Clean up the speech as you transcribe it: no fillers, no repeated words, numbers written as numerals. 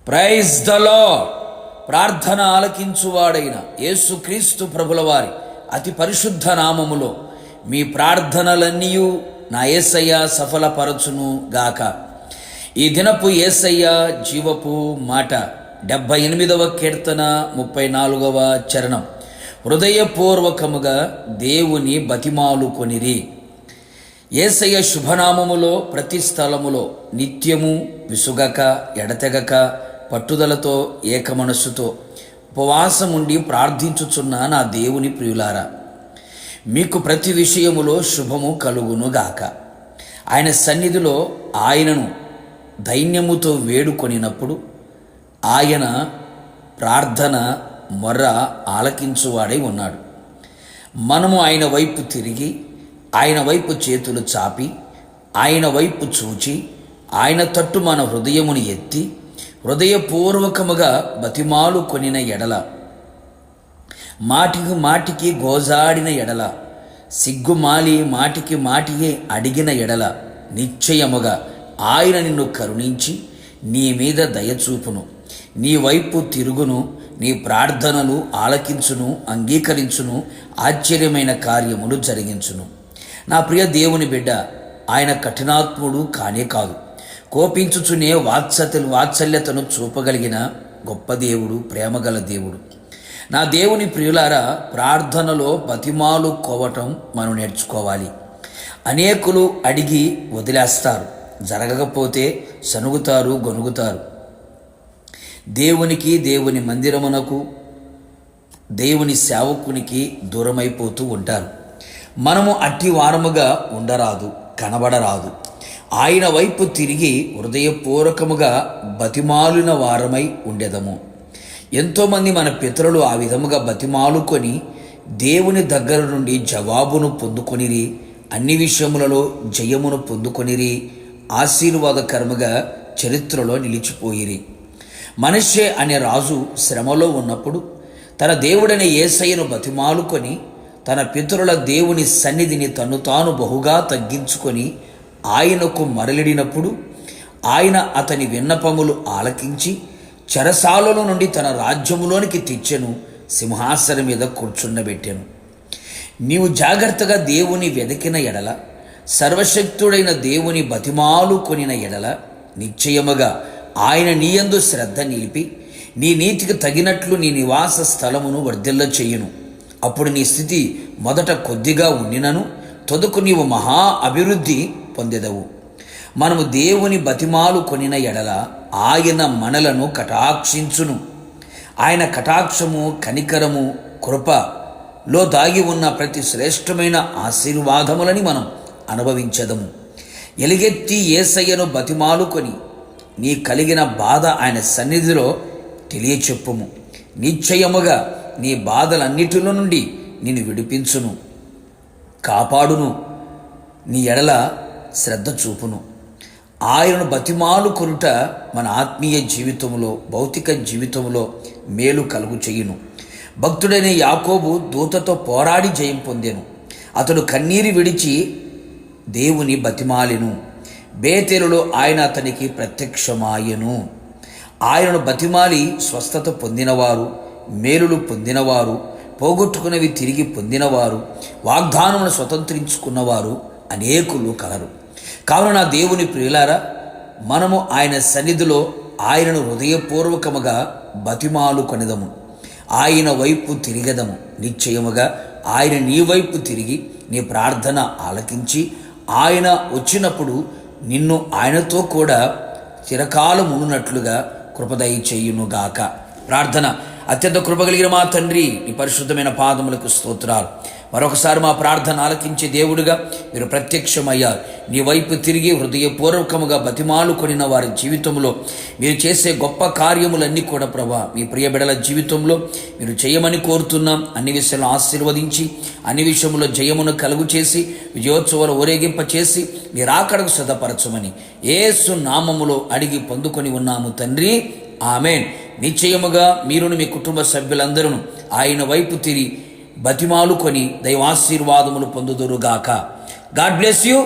Praise the lord. ప్రార్థన ఆలకించువాడైన యేసుక్రీస్తు ప్రభుల వారి అతి పరిశుద్ధ నామములో మీ ప్రార్థనలన్నీ నా యేసయ్య సఫలపరచును గాక. ఈ దినపు యేసయ్య జీవపు మాట 78వ కీర్తన 34వ చరణం. హృదయపూర్వకముగా దేవుని బతిమాలుకొనిరి. యేసయ్య శుభనామములో ప్రతి స్థలములో నిత్యము విసుగక ఎడతెగక పట్టుదలతో ఏకమనస్సుతో ఉపవాసముండి ప్రార్థించుచున్న నా దేవుని ప్రియులారా, మీకు ప్రతి విషయములో శుభము కలుగునుగాక. ఆయన సన్నిధిలో ఆయనను దైన్యముతో వేడుకొనినప్పుడు ఆయన ప్రార్థన మొర్ర ఆలకించువాడై ఉన్నాడు. మనము ఆయన వైపు తిరిగి ఆయన వైపు చేతులు చాపి ఆయన వైపు చూచి ఆయన తట్టు మన హృదయమును ఎత్తి హృదయపూర్వకముగా బతిమాలు కొనిన ఎడల, మాటికి మాటికి గోజాడిన ఎడల, సిగ్గుమాలి మాటికి మాటియే అడిగిన ఎడల, నిశ్చయముగా ఆయన నిన్ను కరుణించి నీ మీద దయచూపును, నీ వైపు తిరుగును, నీ ప్రార్థనలు ఆలకించును, అంగీకరించును, ఆశ్చర్యమైన కార్యములు జరిగించును. నా ప్రియ దేవుని బిడ్డ, ఆయన కఠినాత్ముడు కానే కాదు. కోపించుచునే వాత్సల్యతను చూపగలిగిన గొప్ప దేవుడు, ప్రేమగల దేవుడు. నా దేవుని ప్రియులారా, ప్రార్థనలో బతిమాలు కోవటం మనం నేర్చుకోవాలి. అనేకులు అడిగి వదిలేస్తారు, జరగకపోతే సనుగుతారు, గొనుగుతారు. దేవునికి, దేవుని మందిరమునకు, దేవుని సేవకునికి దూరమైపోతూ ఉంటారు. మనము అట్టి వారముగా ఉండరాదు, కనబడరాదు. ఆయన వైపు తిరిగి హృదయపూర్వకముగా బతిమాలిన వారమై ఉండెదము. ఎంతోమంది మన పితరులు ఆ విధముగా బతిమాలుకొని దేవుని దగ్గర నుండి జవాబును పొందుకొనిరి, అన్ని విషయములలో జయమును పొందుకొనిరి, ఆశీర్వాదకరముగా చరిత్రలో నిలిచిపోయిరి. మనష్షే అనే రాజు శ్రమలో ఉన్నప్పుడు తన దేవుడైన యేసయ్యను బతిమాలుకొని తన పితరుల దేవుని సన్నిధిని తను తాను బహుగా తగ్గించుకొని ఆయనకు మరలిడినప్పుడు ఆయన అతని విన్నపములు ఆలకించి చెరసాలలో నుండి తన రాజ్యములోనికి తెచ్చెను, సింహాసనం మీద కూర్చుండబెట్టెను. నీవు జాగ్రత్తగా దేవుని వెదకిన ఎడల, సర్వశక్తుడైన దేవుని బతిమాలు కొనిన ఎడల, నిశ్చయముగా ఆయన నీయందు శ్రద్ధ నిలిపి నీ నీతికి తగినట్లు నీ నివాస స్థలమును వర్ధిల్ల చెయ్యును. అప్పుడు నీ స్థితి మొదట కొద్దిగా ఉండినను తొదకు నీవు మహా అభివృద్ధి పొందెదవు. మనము దేవుని బతిమాలు కొనిన ఎడల ఆయన మనలను కటాక్షించును. ఆయన కటాక్షము, కనికరము, కృపలో దాగి ఉన్న ప్రతి శ్రేష్టమైన ఆశీర్వాదములని మనం అనుభవించదము. ఎలుగెత్తి యేసయ్యను బతిమాలుకొని నీ కలిగిన బాధ ఆయన సన్నిధిలో తెలియచెప్పుము. నిశ్చయముగా నీ బాధలన్నిటిలో నుండి నిన్ను విడిపించును, కాపాడును, నీ ఎడల శ్రద్ధ చూపును. ఆయనను బతిమాలు కొనుట మన ఆత్మీయ జీవితంలో, భౌతిక జీవితంలో మేలు కలుగు చేయును. భక్తుడైన యాకోబు దూతతో పోరాడి జయం పొందెను. అతడు కన్నీరు విడిచి దేవుని బతిమాలెను. బేతేలులో ఆయన అతనికి ప్రత్యక్షమాయెను. ఆయనను బతిమాలి స్వస్థత పొందినవారు, మేలులు పొందినవారు, పోగొట్టుకున్నవి తిరిగి పొందినవారు, వాగ్దానమును స్వతంత్రించుకున్నవారు అనేకులు కలరు. కావున నా దేవుని ప్రియులారా, మనము ఆయన సన్నిధిలో ఆయనను హృదయపూర్వకముగా బతిమాలు కొనిదము, ఆయన వైపు తిరిగదము. నిశ్చయముగా ఆయన నీ వైపు తిరిగి నీ ప్రార్థన ఆలకించి ఆయన వచ్చినప్పుడు నిన్ను ఆయనతో కూడా చిరకాలం ఉన్నట్లుగా కృపదయ చేయునుగాక. ప్రార్థన. అత్యంత కృపగలిగిన మా తండ్రి, నీ పరిశుద్ధమైన పాదములకు స్తోత్రాలు. మరొకసారి మా ప్రార్థన ఆలకించే దేవుడిగా మీరు ప్రత్యక్షమయ్యారు. నీ వైపు తిరిగి హృదయపూర్వకముగా బతిమాలు కొనిన వారి జీవితంలో మీరు చేసే గొప్ప కార్యములన్నీ కూడా ప్రభా, మీ ప్రియ బిడల జీవితంలో మీరు చేయమని కోరుతున్నాం. అన్ని విషయాలను ఆశీర్వదించి అన్ని విషయంలో జయమును కలుగు చేసి విజయోత్సవాలు ఊరేగింప చేసి మీ రాకడకు సిద్ధపరచమని యేసు నామములో అడిగి పొందుకొని ఉన్నాము తండ్రి, ఆమేన్. నిశ్చయముగా మీరును మీ కుటుంబ సభ్యులందరూ ఆయన వైపు తిరిగి బతిమాలుకొని దైవాశీర్వాదములు పొందుదురుగాక. God bless you.